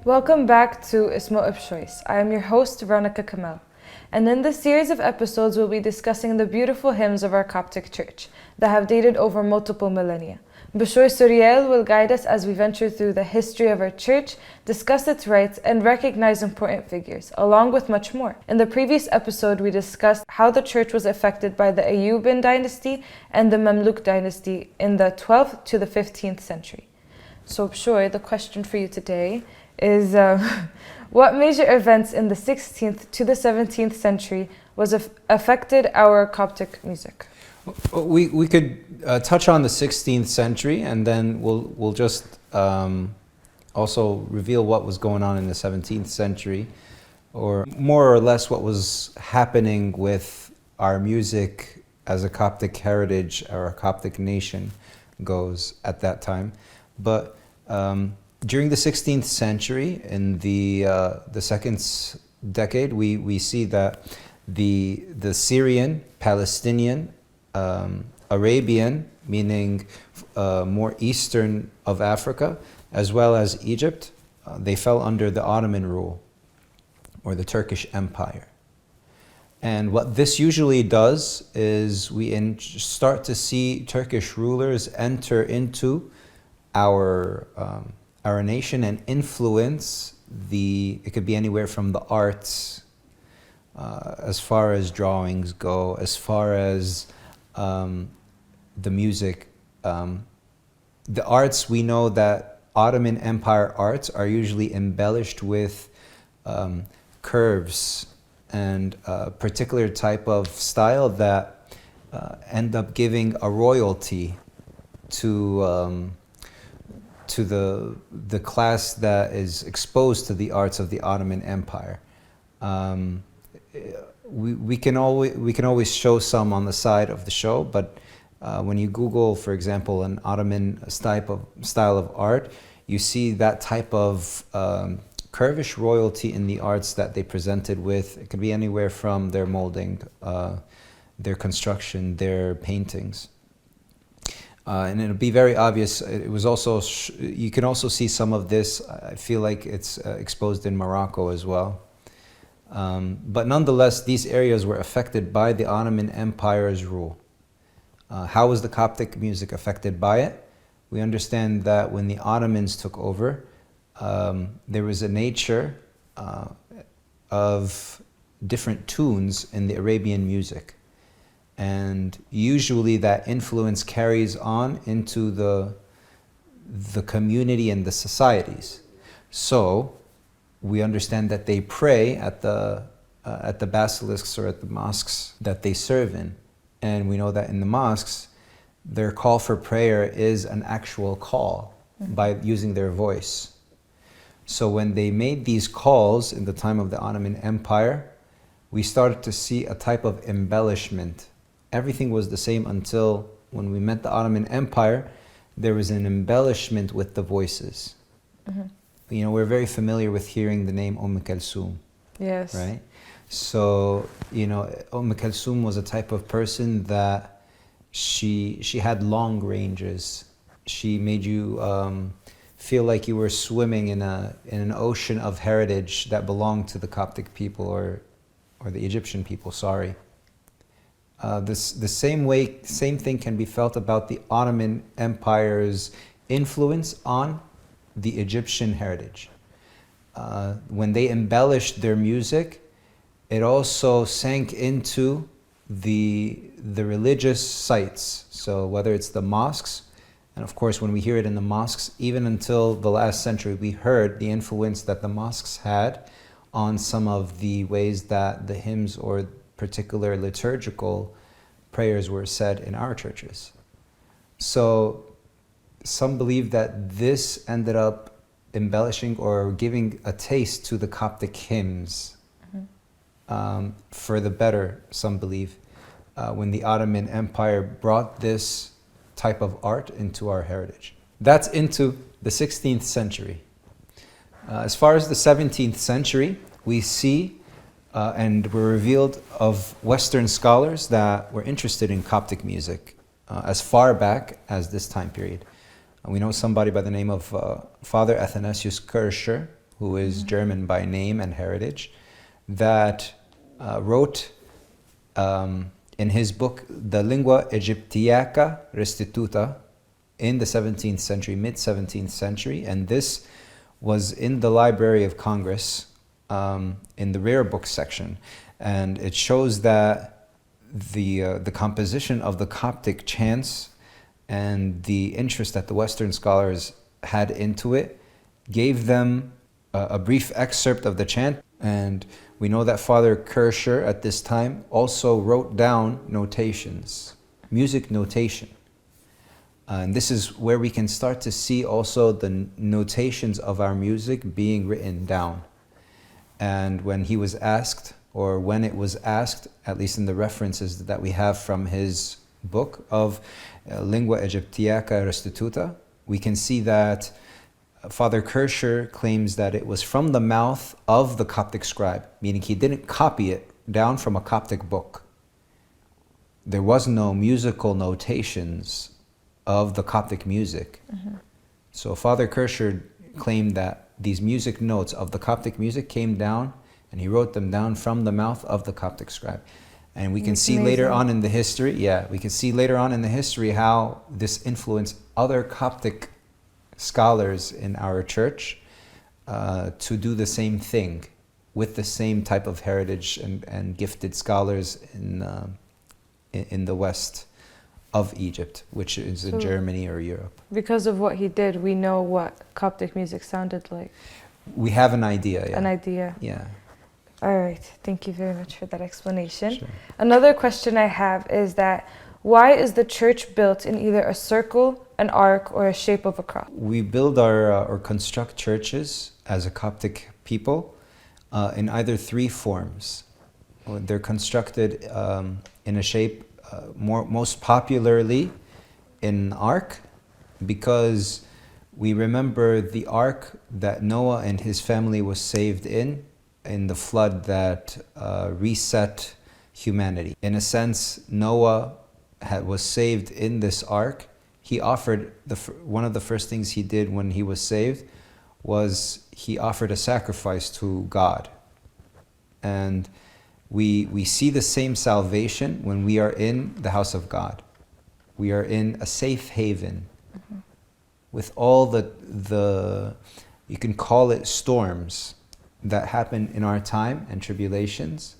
Welcome back to Esmou Epchois. I am your host, Veronica Kamel. And in this series of episodes, we'll be discussing the beautiful hymns of our Coptic Church that have dated over multiple millennia. Bishoy Suriel will guide us as we venture through the history of our church, discuss its rites, and recognize important figures, along with much more. In the previous episode, we discussed how the church was affected by the Ayyubid dynasty and the Mamluk dynasty in the 12th to the 15th century. So, Bishoy, the question for you today is what major events in the 16th to the 17th century affected our Coptic music? We could touch on the 16th century, and then we'll just also reveal what was going on in the 17th century, or more or less what was happening with our music as a Coptic heritage or a Coptic nation goes at that time. But during the 16th century, in the second decade, we see that the Syrian, Palestinian, Arabian, meaning more eastern of Africa, as well as Egypt, they fell under the Ottoman rule, or the Turkish Empire. And what this usually does is we start to see Turkish rulers enter into our nation and influence it could be anywhere from the arts, as far as drawings go, as far as the music. The arts, we know that Ottoman Empire arts are usually embellished with curves and a particular type of style that end up giving a royalty to the class that is exposed to the arts of the Ottoman Empire. We can always show some on the side of the show, but when you Google, for example, an Ottoman style of art, you see that type of curvish royalty in the arts that they presented with. It could be anywhere from their molding, their construction, their paintings. And it'll be very obvious. It was also, you can also see some of this. I feel like it's exposed in Morocco as well. But nonetheless, these areas were affected by the Ottoman Empire's rule. How was the Coptic music affected by it? We understand that when the Ottomans took over, there was a nature of different tunes in the Arabian music. And usually that influence carries on into the community and the societies. So we understand that they pray at the basilisks or at the mosques that they serve in. And we know that in the mosques, their call for prayer is an actual call by using their voice. So when they made these calls in the time of the Ottoman Empire, we started to see a type of embellishment. Everything was the same until when we met the Ottoman Empire, there was an embellishment with the voices. Mm-hmm. You know, we're very familiar with hearing the name Kalsoum. Yes. Right? So, you know, Kalsoum was a type of person that she had long ranges. She made you feel like you were swimming in an ocean of heritage that belonged to the Coptic people or the Egyptian people, sorry. The same thing can be felt about the Ottoman Empire's influence on the Egyptian heritage. When they embellished their music, it also sank into the religious sites. So whether it's the mosques, and of course when we hear it in the mosques, even until the last century, we heard the influence that the mosques had on some of the ways that the hymns or particular liturgical prayers were said in our churches. So some believe that this ended up embellishing or giving a taste to the Coptic hymns, for the better, some believe, when the Ottoman Empire brought this type of art into our heritage. That's into the 16th century. As far as the 17th century, we see and were revealed of Western scholars that were interested in Coptic music as far back as this time period. We know somebody by the name of Father Athanasius Kircher, who is German by name and heritage, that wrote in his book, the Lingua Egyptiaca Restituta, in the 17th century, mid-17th century, and this was in the Library of Congress in the rare books section, and it shows that the composition of the Coptic chants and the interest that the Western scholars had into it gave them a brief excerpt of the chant. And we know that Father Kircher at this time also wrote down notations, music notation. And this is where we can start to see also the notations of our music being written down. And when he was asked, or when it was asked, at least in the references that we have from his book of Lingua Egyptiaca Restituta, we can see that Father Kircher claims that it was from the mouth of the Coptic scribe, meaning he didn't copy it down from a Coptic book. There was no musical notations of the Coptic music. So Father Kircher claimed that these music notes of the Coptic music came down, and he wrote them down from the mouth of the Coptic scribe. And we can see later on in the history, we can see later on in the history how this influenced other Coptic scholars in our church to do the same thing with the same type of heritage and gifted scholars in the west of Egypt, which is in Germany or Europe. Because of what he did, we know what Coptic music sounded like. We have an idea. An idea. Yeah. All right. Thank you very much for that explanation. Sure. Another question I have is that why is the church built in either a circle, an arc, or a shape of a cross? We build or construct churches as a Coptic people in either three forms. They're constructed in a shape most popularly in ark, because we remember the ark that Noah and his family was saved in the flood that reset humanity. In a sense, Noah was saved in this ark. He offered, one of the first things he did when he was saved was he offered a sacrifice to God. And we see the same salvation when we are in the house of God. We are in a safe haven with all the you can call it storms that happen in our time and tribulations.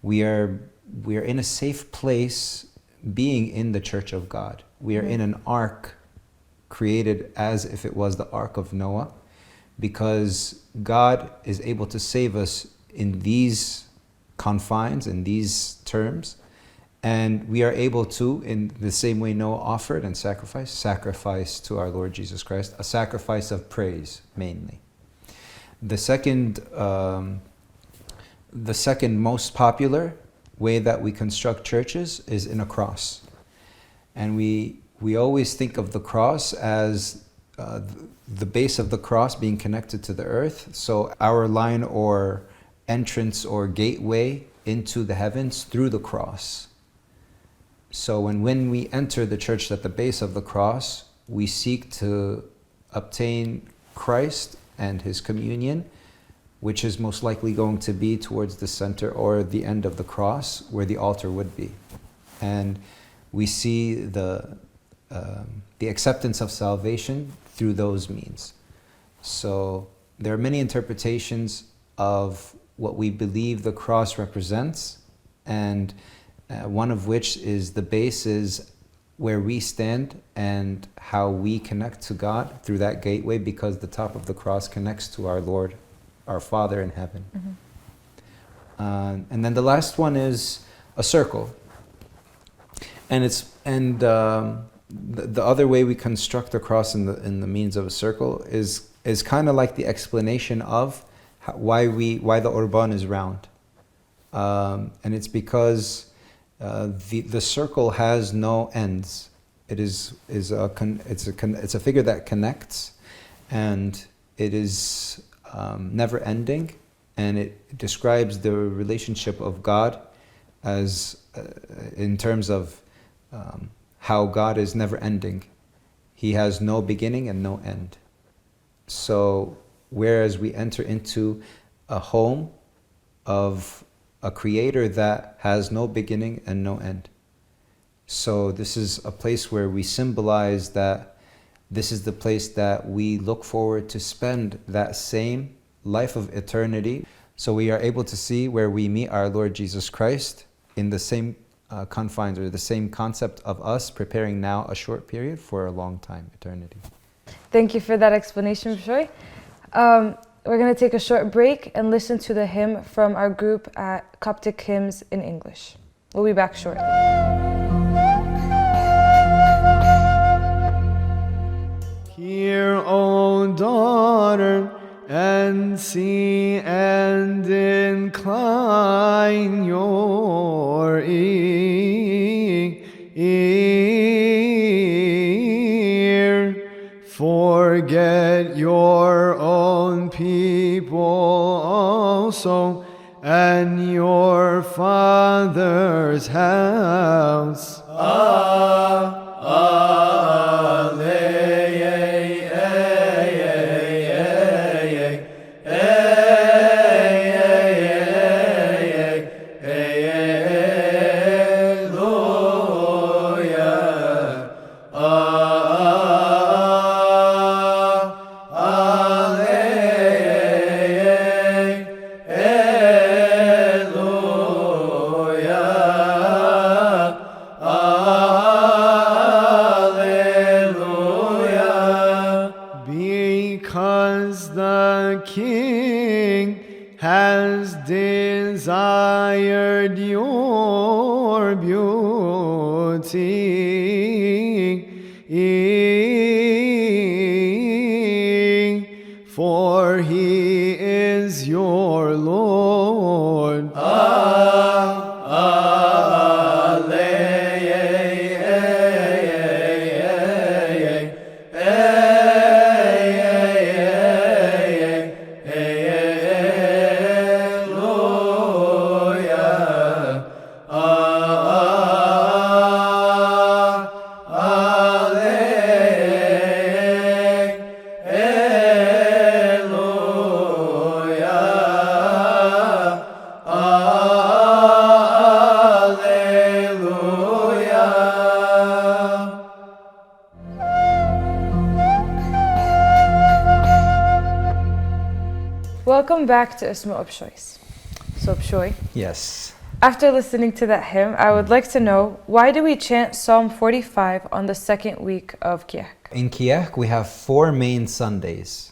We are in a safe place being in the church of God. We are in an ark created as if it was the ark of Noah, because God is able to save us in these confines, in these terms, and we are able to, in the same way Noah offered and sacrifice to our Lord Jesus Christ, a sacrifice of praise mainly. The second most popular way that we construct churches is in a cross. And we always think of the cross as the base of the cross being connected to the earth. So our line or entrance or gateway into the heavens through the cross. So when we enter the church at the base of the cross, we seek to obtain Christ and his communion, which is most likely going to be towards the center or the end of the cross where the altar would be. And we see the acceptance of salvation through those means. So there are many interpretations of what we believe the cross represents, and one of which is the base is where we stand and how we connect to God through that gateway, because the top of the cross connects to our Lord, our Father in heaven. And then the last one is a circle. And the other way we construct a cross in the means of a circle is kind of like the explanation of why the Urban is round. And it's because the circle has no ends. It's a figure that connects, and it is never ending, and it describes the relationship of God as in terms of how God is never ending. He has no beginning and no end. So whereas we enter into a home of a creator that has no beginning and no end. So this is a place where we symbolize that this is the place that we look forward to spend that same life of eternity. So we are able to see where we meet our Lord Jesus Christ in the same confines, or the same concept of us preparing now a short period for a long time, eternity. Thank you for that explanation, Epchois. We're going to take a short break and listen to the hymn from our group at Coptic Hymns in English. We'll be back shortly. Hear, O daughter, and see, and incline your ear. Forget your own people also, and your father's house. Because the King has desired your beauty, for he is your Lord. Welcome back to Esmou Epchois. So Epchois, Yes. after listening to that hymn, I would like to know, why do we chant Psalm 45 on the second week of Kiahk? In Kiahk, we have 4 main Sundays,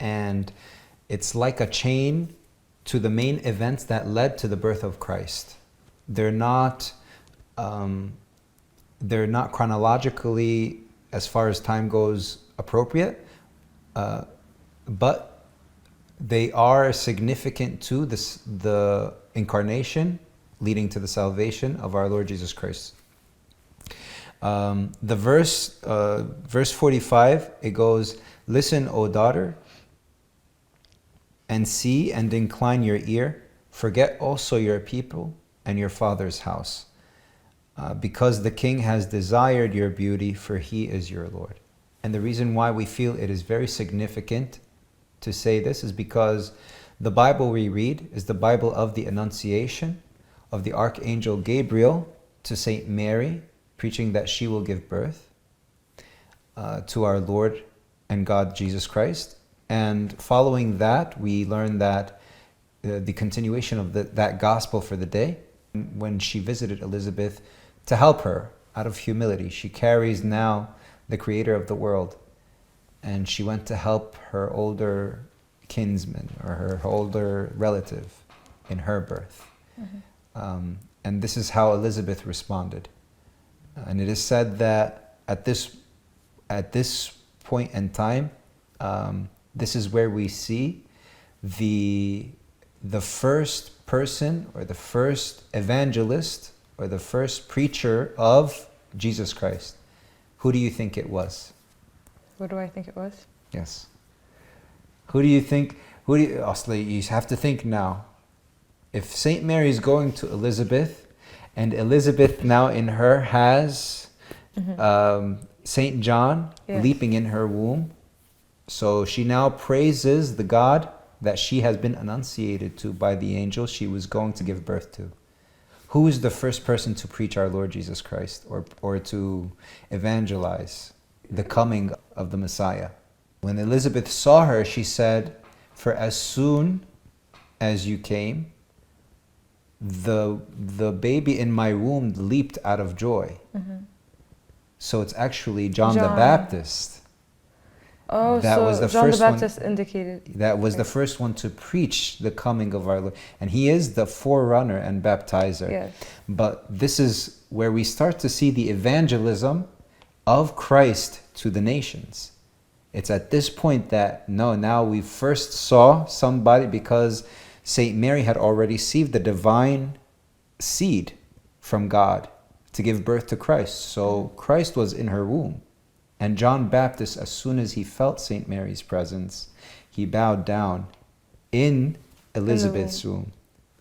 and it's like a chain to the main events that led to the birth of Christ. They're not chronologically, as far as time goes, appropriate, but they are significant to the incarnation, leading to the salvation of our Lord Jesus Christ. The verse 45, it goes, "Listen, O daughter, and see and incline your ear. Forget also your people and your father's house, because the King has desired your beauty, for he is your Lord." And the reason why we feel it is very significant to say this is because the Bible we read is the Bible of the Annunciation of the Archangel Gabriel to Saint Mary, preaching that she will give birth to our Lord and God Jesus Christ. And following that, we learn that the continuation of that gospel for the day, when she visited Elizabeth to help her out of humility. She carries now the Creator of the world, and she went to help her older kinsman or her older relative in her birth. And this is how Elizabeth responded. And it is said that at this point in time, this is where we see the first person, or the first evangelist, or the first preacher of Jesus Christ. Who do you think it was? What do I think it was? Yes. Who do you think? Asli, you have to think now. If Saint Mary is going to Elizabeth, and Elizabeth now in her has Saint John Yes. leaping in her womb, So she now praises the God that she has been annunciated to by the angel she was going to give birth to. Who is the first person to preach our Lord Jesus Christ or to evangelize the coming of the Messiah? When Elizabeth saw her, she said, "For as soon as you came, the baby in my womb leaped out of joy." So it's actually John the Baptist. Oh, That so was the John the first one- Baptist indicated. That was the first one to preach the coming of our Lord. And he is the forerunner and baptizer. Yes. But this is where we start to see the evangelism of Christ to the nations. It's at this point that, now we first saw somebody, because Saint Mary had already received the divine seed from God to give birth to Christ. So Christ was in her womb. And John Baptist, as soon as he felt Saint Mary's presence, he bowed down in Elizabeth's womb.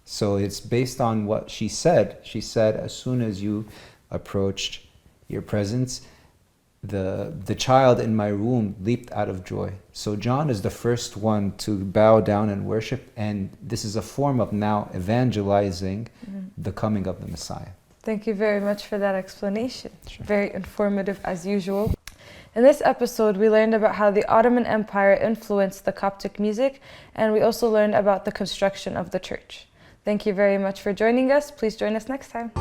So it's based on what she said. She said, as soon as you approached your presence, the child in my womb leaped out of joy. So John is the first one to bow down and worship, and this is a form of now evangelizing the coming of the Messiah. Thank you very much for that explanation. Very informative as usual. In this episode, we learned about how the Ottoman Empire influenced the Coptic music, and we also learned about the construction of the church. Thank you very much for joining us. Please join us next time.